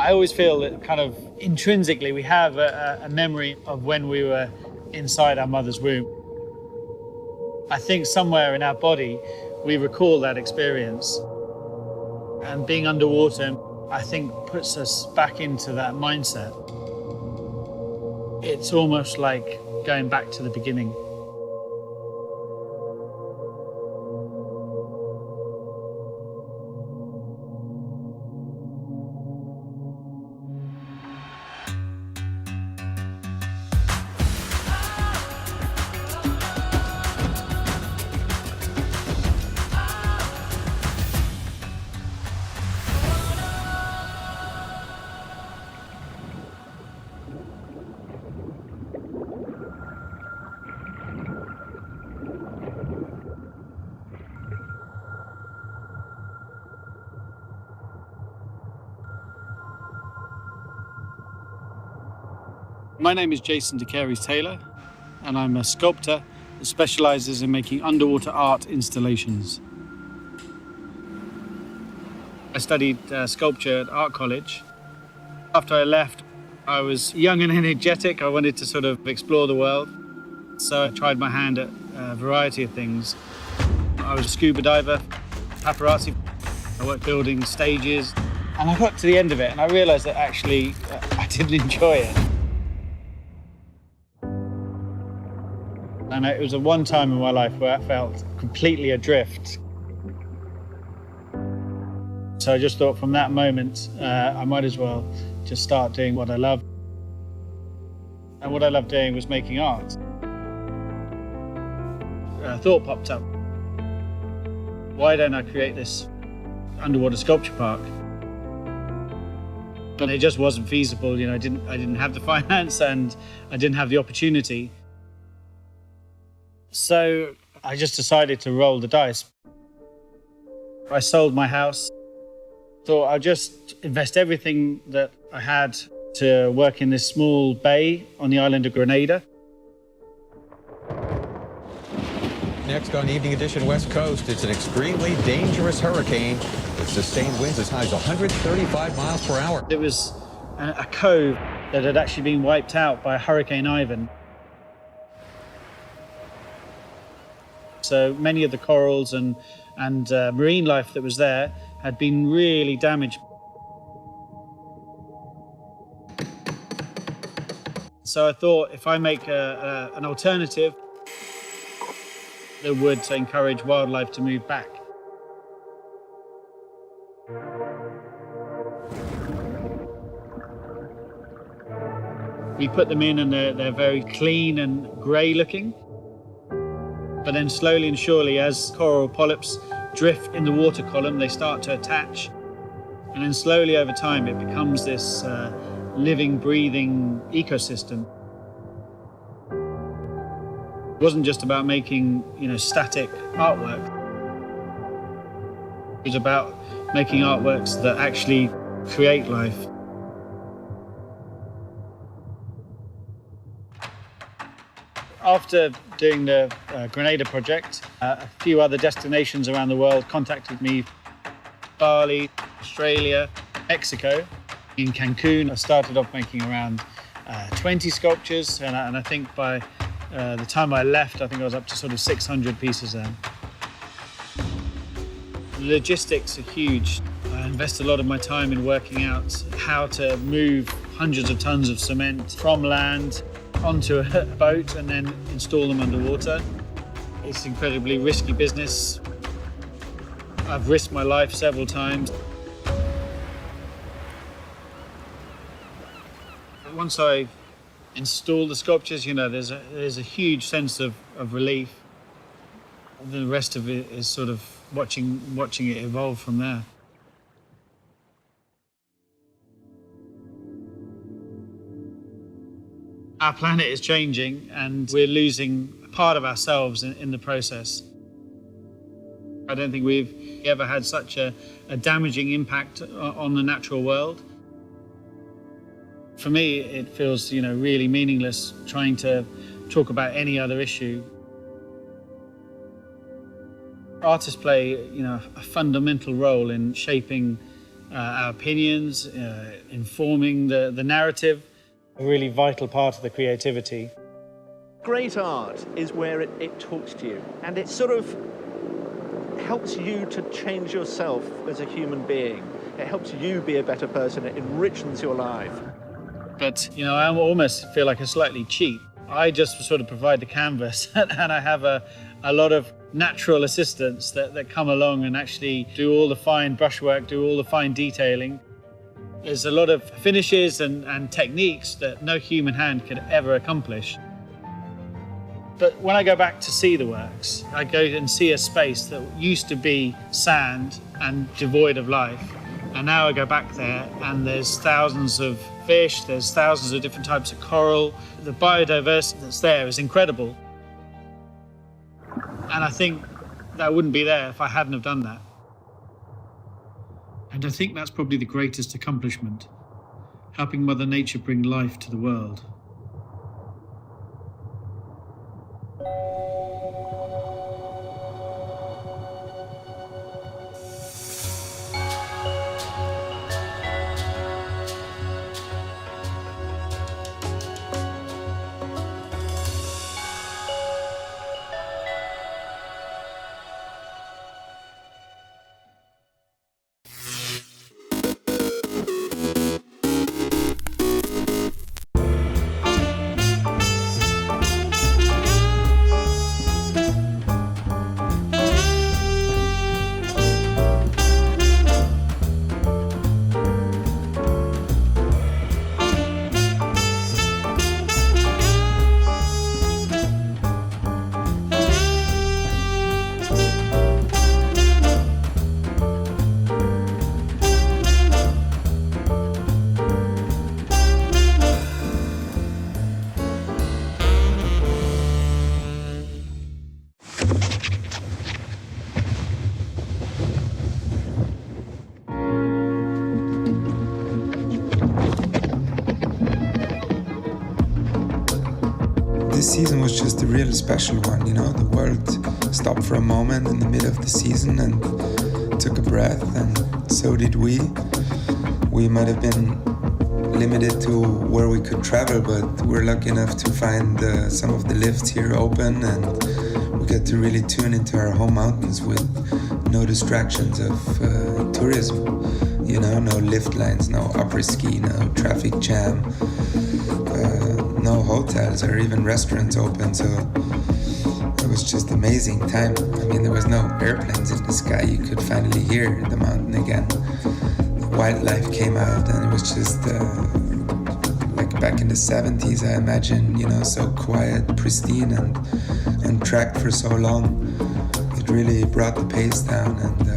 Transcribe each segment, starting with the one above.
I always feel that kind of intrinsically we have a memory of when we were inside our mother's womb. I think somewhere in our body we recall that experience. And being underwater, I think, puts us back into that mindset. It's almost like going back to the beginning. My name is Jason Taylor, and I'm a sculptor that specialises in making underwater art installations. I studied sculpture at art college. After I left, I was young and energetic. I wanted to sort of explore the world. So I tried my hand at a variety of things. I was a scuba diver, paparazzi. I worked building stages. And I got to the end of it and I realised that actually I didn't enjoy it. And it was a one time in my life where I felt completely adrift. So I just thought from that moment, I might as well just start doing what I love. And what I loved doing was making art. A thought popped up. Why don't I create this underwater sculpture park? But it just wasn't feasible. You know, I didn't have the finance and I didn't have the opportunity. So I just decided to roll the dice. I sold my house. Thought I'd just invest everything that I had to work in this small bay on the island of Grenada. Next on Evening Edition West Coast, it's an extremely dangerous hurricane with sustained winds as high as 135 miles per hour. It was a cove that had actually been wiped out by Hurricane Ivan. So many of the corals and marine life that was there had been really damaged. So I thought if I make an alternative that would encourage wildlife to move back. We put them in and they're very clean and grey looking. But then slowly and surely, as coral polyps drift in the water column, they start to attach. And then slowly over time, it becomes this living, breathing ecosystem. It wasn't just about making, static artwork. It was about making artworks that actually create life. After doing the Grenada project, a few other destinations around the world contacted me. Bali, Australia, Mexico. In Cancun, I started off making around 20 sculptures, and I think by the time I left, I think I was up to sort of 600 pieces there. The logistics are huge. I invest a lot of my time in working out how to move hundreds of tons of cement from land onto a boat and then install them underwater. It's incredibly risky business. I've risked my life several times. Once I install the sculptures, there's a huge sense of relief. The rest of it is sort of watching it evolve from there. Our planet is changing and we're losing part of ourselves in the process. I don't think we've ever had such a damaging impact on the natural world. For me, it feels, really meaningless trying to talk about any other issue. Artists play, a fundamental role in shaping our opinions, informing the narrative, a really vital part of the creativity. Great art is where it talks to you, and it sort of helps you to change yourself as a human being. It helps you be a better person. It enriches your life. But, you know, I almost feel like I slightly cheat. I just sort of provide the canvas and I have a lot of natural assistants that come along and actually do all the fine brushwork, do all the fine detailing. There's a lot of finishes and techniques that no human hand could ever accomplish. But when I go back to see the works, I go and see a space that used to be sand and devoid of life. And now I go back there and there's thousands of fish, there's thousands of different types of coral. The biodiversity that's there is incredible. And I think that wouldn't be there if I hadn't have done that. And I think that's probably the greatest accomplishment, helping Mother Nature bring life to the world. This season was just a really special one, you know. The world stopped for a moment in the middle of the season and took a breath, and so did we. We might have been limited to where we could travel, but we're lucky enough to find some of the lifts here open, and we get to really tune into our home mountains with no distractions of tourism. You know, no lift lines, no après-ski, no traffic jam. No hotels or even restaurants open, so it was just amazing time. I mean, there was no airplanes in the sky. You could finally hear the mountain again. Wildlife came out, and it was just like back in the 70s, I imagine, you know, so quiet, pristine, and tracked for so long. It really brought the pace down, and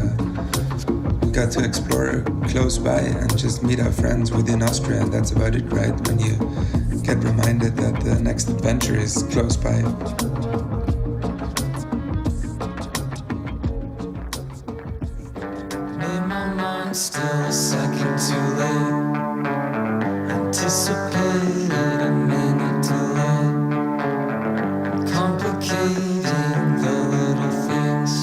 we got to explore close by and just meet our friends within Austria, and that's about it, right? When you get reminded that the next adventure is close by. In my mind, still a second too late. Anticipated a minute delay. Complicating the little things.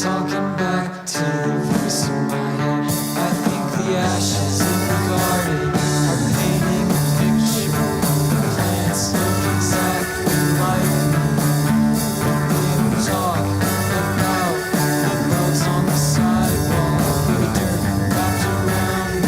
Talking back to the voice in my head. I think the ashes in the garden are painting a picture. The plants look exactly like me. They talk about the bugs on the sidewalk, the dirt wrapped around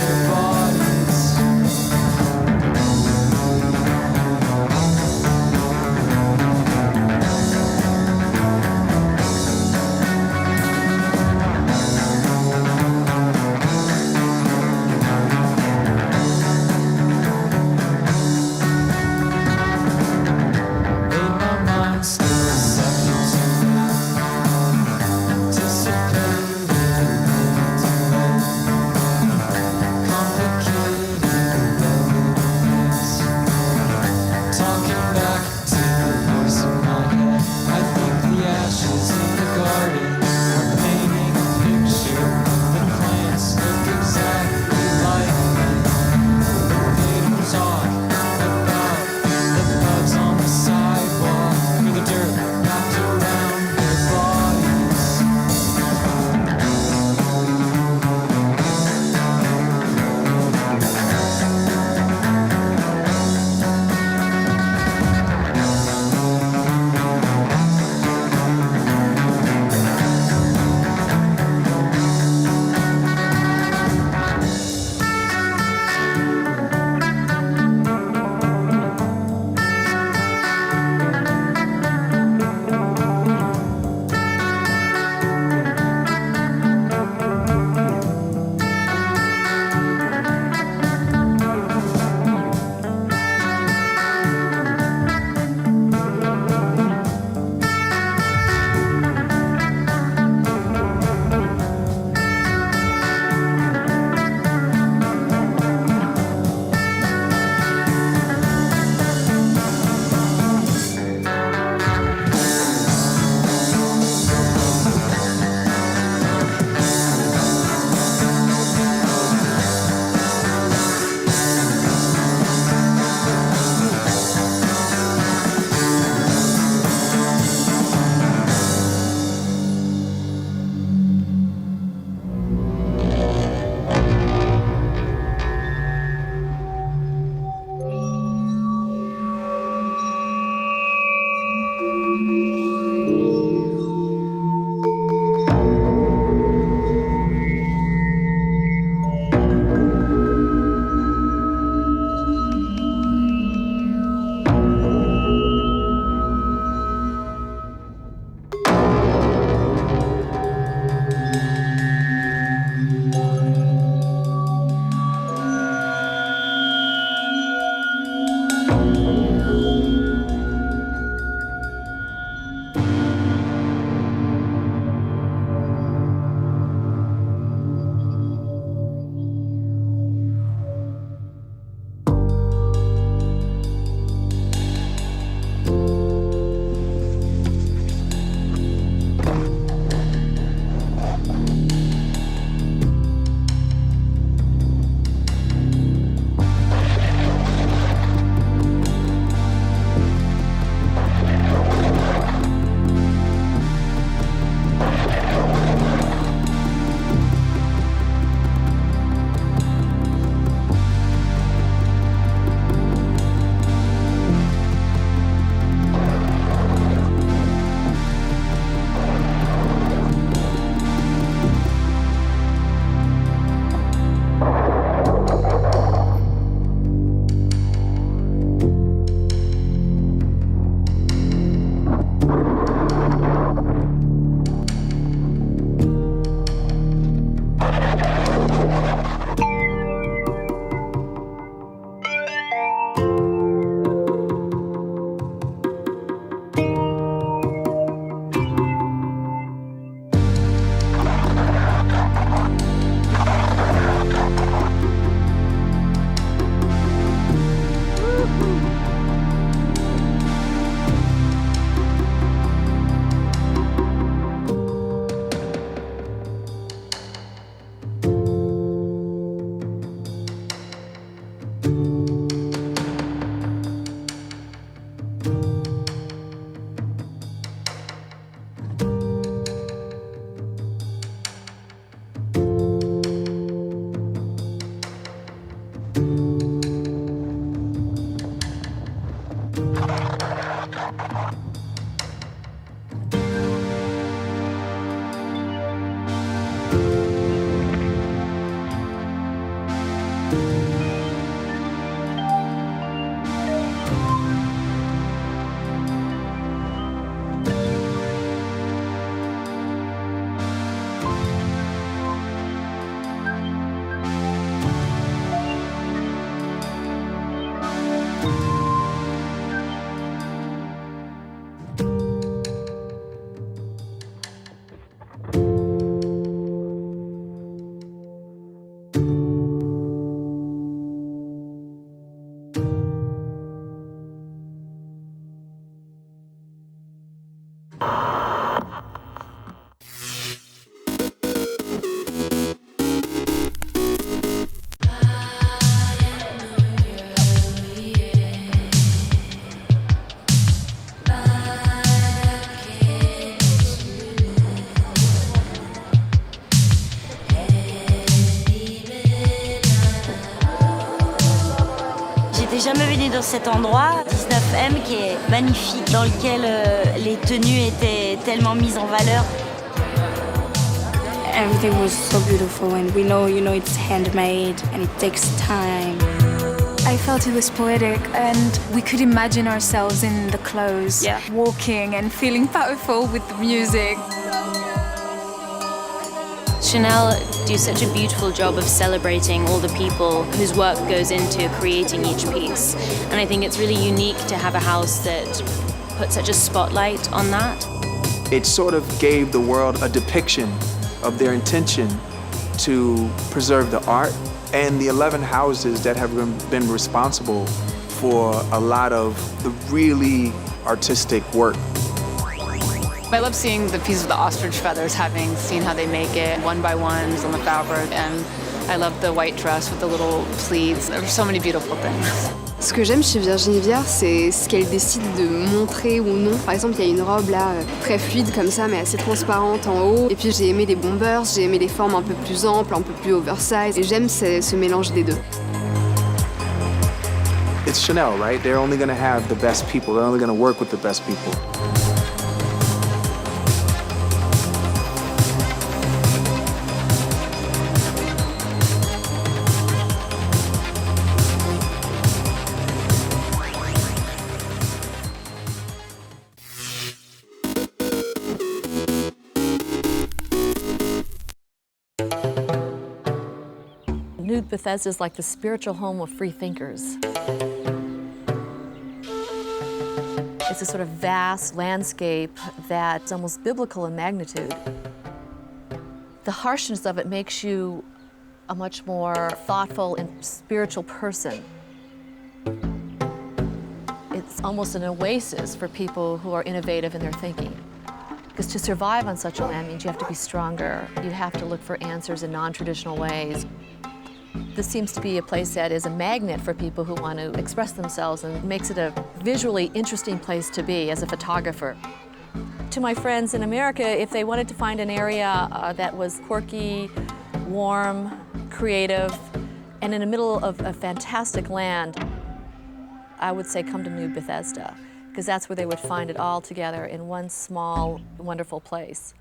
jamais venue dans cet endroit, 19M, qui est magnifique, dans lequel les tenues étaient tellement mises en valeur. Everything was so beautiful, and we know, it's handmade and it takes time. I felt it was poetic, and we could imagine ourselves in the clothes, walking and feeling powerful with the music. Chanel do such a beautiful job of celebrating all the people whose work goes into creating each piece. And I think it's really unique to have a house that puts such a spotlight on that. It sort of gave the world a depiction of their intention to preserve the art, and the 11 houses that have been responsible for a lot of the really artistic work. I love seeing the pieces of the ostrich feathers, having seen how they make it one by ones on the fabric, and I love the white dress with the little pleats. There are so many beautiful things. Ce que j'aime chez Virginie Viard, c'est ce qu'elle décide de montrer ou non. Par exemple, il y a une robe là, très fluide comme ça, mais assez transparente en haut. Et puis j'ai aimé les bombers, j'ai aimé les formes un peu plus amples, un peu plus oversize. Et j'aime ce mélange des deux. It's Chanel, right? They're only gonna have the best people. They're only gonna work with the best people. Nude Bethesda is like the spiritual home of free thinkers. It's a sort of vast landscape that's almost biblical in magnitude. The harshness of it makes you a much more thoughtful and spiritual person. It's almost an oasis for people who are innovative in their thinking. Because to survive on such a land means you have to be stronger. You have to look for answers in non-traditional ways. This seems to be a place that is a magnet for people who want to express themselves, and makes it a visually interesting place to be as a photographer. To my friends in America, if they wanted to find an area that was quirky, warm, creative, and in the middle of a fantastic land, I would say come to New Bethesda, because that's where they would find it all together in one small, wonderful place.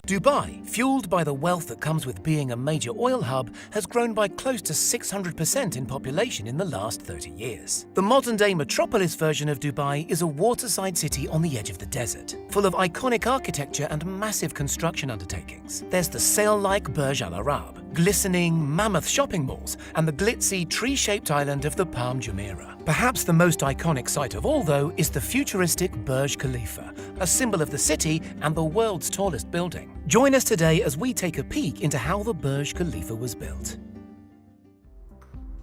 Dubai, fueled by the wealth that comes with being a major oil hub, has grown by close to 600% in population in the last 30 years. The modern-day metropolis version of Dubai is a waterside city on the edge of the desert, full of iconic architecture and massive construction undertakings. There's the sail-like Burj Al Arab, glistening, mammoth shopping malls, and the glitzy, tree-shaped island of the Palm Jumeirah. Perhaps the most iconic sight of all, though, is the futuristic Burj Khalifa, a symbol of the city and the world's tallest building. Join us today as we take a peek into how the Burj Khalifa was built.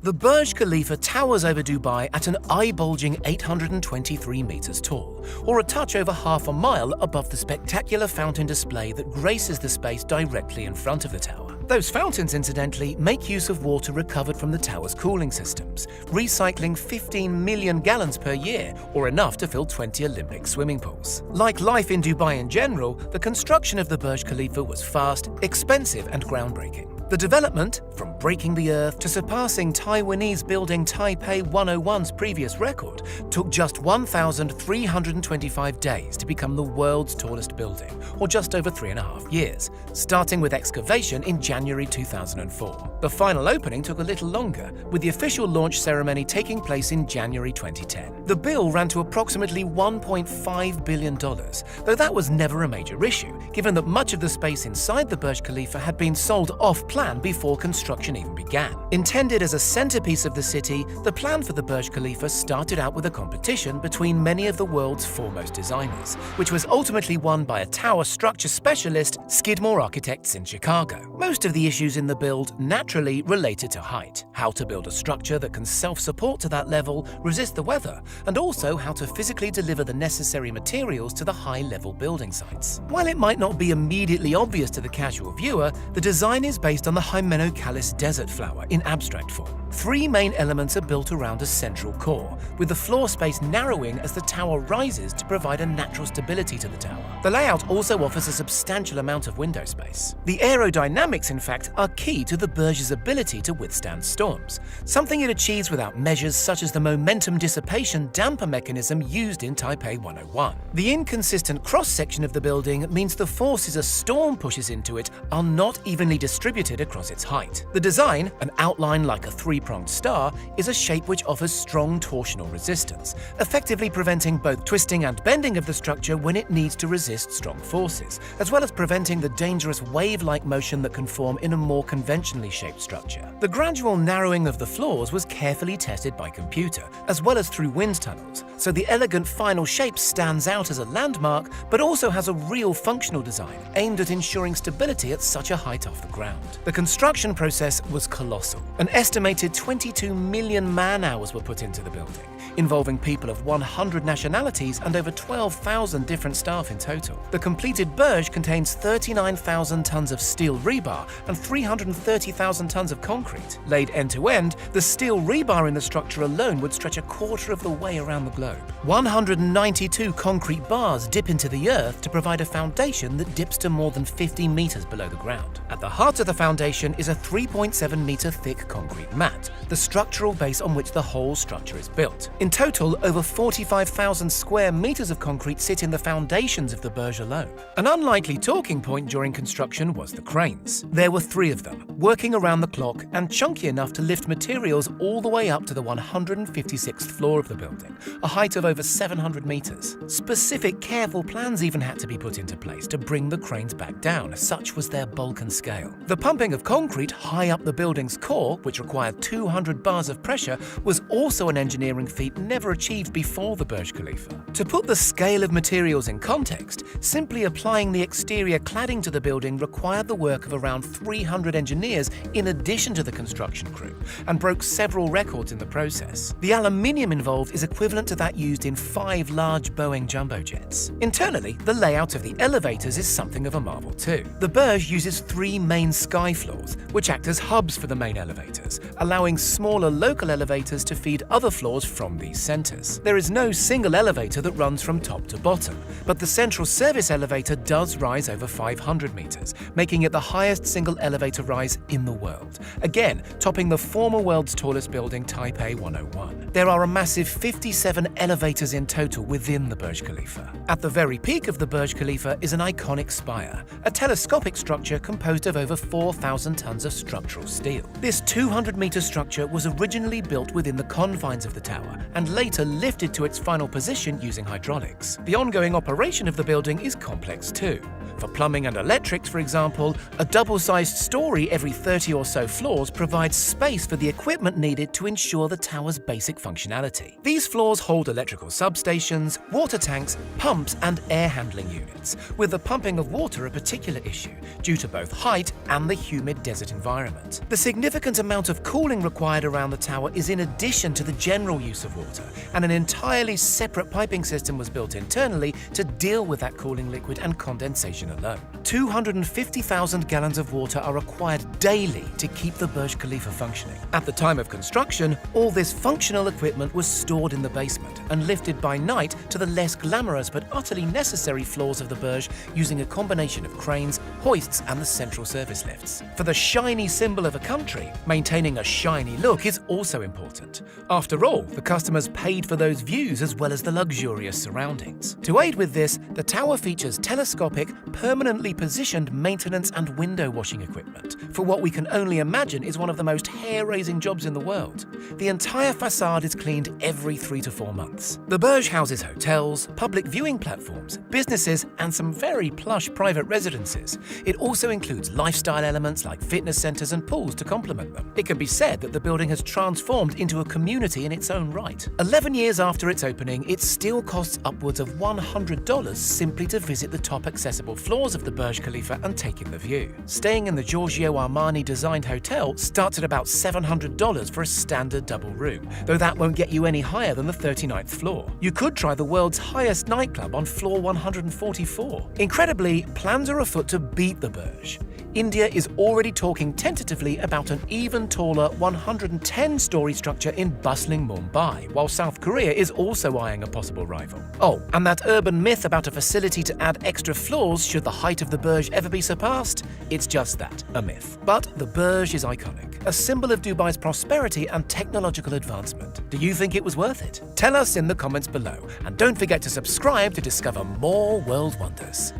The Burj Khalifa towers over Dubai at an eye-bulging 823 meters tall, or a touch over half a mile above the spectacular fountain display that graces the space directly in front of the tower. Those fountains, incidentally, make use of water recovered from the tower's cooling systems, recycling 15 million gallons per year, or enough to fill 20 Olympic swimming pools. Like life in Dubai in general, the construction of the Burj Khalifa was fast, expensive, and groundbreaking. The development, from breaking the Earth to surpassing Taiwanese building Taipei 101's previous record, took just 1,325 days to become the world's tallest building, or just over 3.5 years, starting with excavation in January 2004. The final opening took a little longer, with the official launch ceremony taking place in January 2010. The bill ran to approximately $1.5 billion, though that was never a major issue, given that much of the space inside the Burj Khalifa had been sold off-plan before construction even began. Intended as a centerpiece of the city, the plan for the Burj Khalifa started out with a competition between many of the world's foremost designers, which was ultimately won by a tower structure specialist, Skidmore Architects in Chicago. Most of the issues in the build naturally related to height, how to build a structure that can self-support to that level, resist the weather, and also how to physically deliver the necessary materials to the high-level building sites. While it might not be immediately obvious to the casual viewer, the design is based on the Hymenocallis desert flower in abstract form. 3 main elements are built around a central core, with the floor space narrowing as the tower rises to provide a natural stability to the tower. The layout also offers a substantial amount of window space. The aerodynamics, in fact, are key to the Burj's ability to withstand storms, something it achieves without measures such as the momentum dissipation damper mechanism used in Taipei 101. The inconsistent cross-section of the building means the forces a storm pushes into it are not evenly distributed across its height. The design, an outline like a 3-pronged star, is a shape which offers strong torsional resistance, effectively preventing both twisting and bending of the structure when it needs to resist strong forces, as well as preventing the dangerous wave-like motion that can form in a more conventionally shaped structure. The gradual narrowing of the floors was carefully tested by computer, as well as through wind tunnels, so the elegant final shape stands out as a landmark, but also has a real functional design aimed at ensuring stability at such a height off the ground. The construction process was colossal. An estimated 22 million man-hours were put into the building, involving people of 100 nationalities and over 12,000 different staff in total. The completed Burj contains 39,000 tons of steel rebar and 330,000 tons of concrete. Laid end-to-end, the steel rebar in the structure alone would stretch a quarter of the way around the globe. 192 concrete bars dip into the earth to provide a foundation that dips to more than 50 meters below the ground. At the heart of the foundation is a 3.7-meter thick concrete mat, the structural base on which the whole structure is built. In total, over 45,000 square meters of concrete sit in the foundations of the Burj alone. An unlikely talking point during construction was the cranes. There were 3 of them, working around the clock and chunky enough to lift materials all the way up to the 156th floor of the building, a height of over 700 meters. Specific, careful plans even had to be put into place to bring the cranes back down, such was their bulk and scale. The pumping of concrete high up the building's core, which required 200 bars of pressure, was also an engineering feat never achieved before the Burj Khalifa. To put the scale of materials in context, simply applying the exterior cladding to the building required the work of around 300 engineers in addition to the construction crew, and broke several records in the process. The aluminium involved is equivalent to that used in 5 large Boeing jumbo jets. Internally, the layout of the elevators is something of a marvel too. The Burj uses 3 main sky floors, which act as hubs for the main elevators, allowing smaller local elevators to feed other floors from these centers. There is no single elevator that runs from top to bottom, but the central service elevator does rise over 500 meters, making it the highest single elevator rise in the world, again topping the former world's tallest building, Taipei 101. There are a massive 57 elevators in total within the Burj Khalifa. At the very peak of the Burj Khalifa is an iconic spire, a telescopic structure composed of over 4,000 tons of structural steel. This 200-meter structure was originally built within the confines of the tower and later lifted to its final position using hydraulics. The ongoing operation of the building is complex too. For plumbing and electrics, for example, a double-sized story every 30 or so floors provides space for the equipment needed to ensure the tower's basic functionality. These floors hold electrical substations, water tanks, pumps, and air handling units, with the pumping of water a particular issue due to both height and the humid desert environment. The significant amount of cooling required around the tower is in addition to the general use of water, and an entirely separate piping system was built internally to deal with that cooling liquid and condensation alone. 250,000 gallons of water are required daily to keep the Burj Khalifa functioning. At the time of construction, all this functional equipment was stored in the basement and lifted by night to the less glamorous but utterly necessary floors of the Burj using a combination of cranes, hoists and the central service lifts. For the shiny symbol of a country, maintaining a shiny look is also important. After all, the customers paid for those views as well as the luxurious surroundings. To aid with this, the tower features telescopic, permanently positioned maintenance and window washing equipment for what we can only imagine is one of the most hair-raising jobs in the world. The entire facade is cleaned every 3 to 4 months. The Burj houses hotels, public viewing platforms, businesses, and some very plush private residences. It also includes lifestyle elements like fitness centers and pools to complement them. It can be said that the building has transformed into a community in its own right. 11 years after its opening, it still costs upwards of $100 simply to visit the top accessible floors of the Burj Khalifa and take in the view. Staying in the Giorgio Armani-designed hotel starts at about $700 for a standard double room, though that won't get you any higher than the 39th floor. You could try the world's highest nightclub on floor 144. Incredibly, plans are afoot to beat the Burj. India is already talking tentatively about an even taller 110-story structure in bustling Mumbai, while South Korea is also eyeing a possible rival. Oh, and that urban myth about a facility to add extra floors should the height of the Burj ever be surpassed? It's just that, a myth. But the Burj is iconic, a symbol of Dubai's prosperity and technological advancement. Do you think it was worth it? Tell us in the comments below, and don't forget to subscribe to discover more world wonders.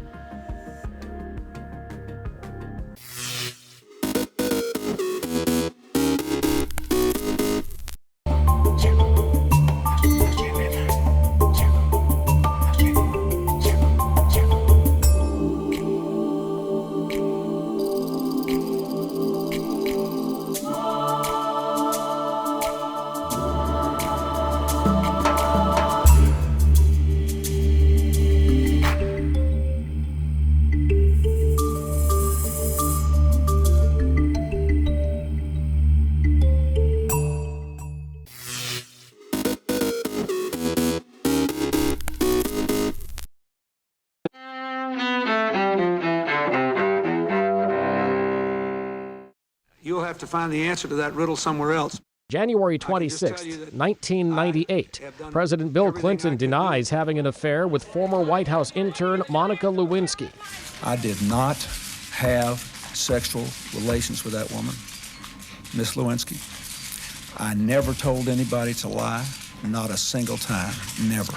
You'll have to find the answer to that riddle somewhere else. January 26, 1998. President Bill Clinton denies having an affair with former White House intern Monica Lewinsky. I did not have sexual relations with that woman, Miss Lewinsky. I never told anybody to lie, not a single time, never.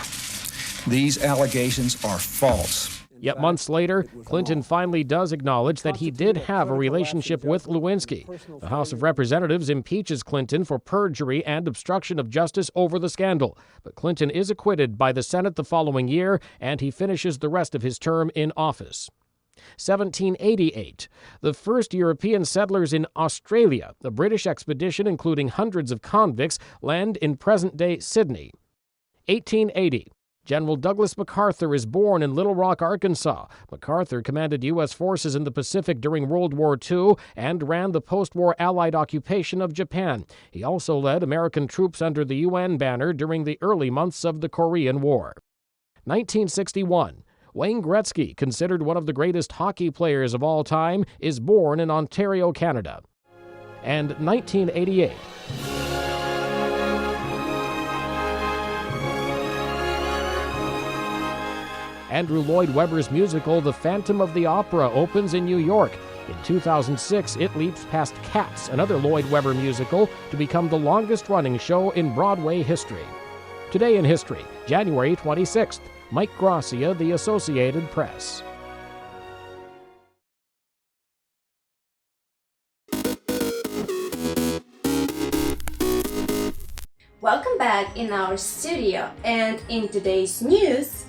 These allegations are false. Yet months later, Clinton finally does acknowledge that he did have a relationship with Lewinsky. The House of Representatives impeaches Clinton for perjury and obstruction of justice over the scandal. But Clinton is acquitted by the Senate the following year, and he finishes the rest of his term in office. 1788. The first European settlers in Australia, a British expedition including hundreds of convicts, land in present-day Sydney. 1880. General Douglas MacArthur is born in Little Rock, Arkansas. MacArthur commanded U.S. forces in the Pacific during World War II and ran the post-war Allied occupation of Japan. He also led American troops under the UN banner during the early months of the Korean War. 1961. Wayne Gretzky, considered one of the greatest hockey players of all time, is born in Ontario, Canada. And 1988. Andrew Lloyd Webber's musical The Phantom of the Opera opens in New York. In 2006, it leaps past Cats, another Lloyd Webber musical, to become the longest-running show in Broadway history. Today in history, January 26th, Mike Gracia, The Associated Press. Welcome back in our studio, and in today's news,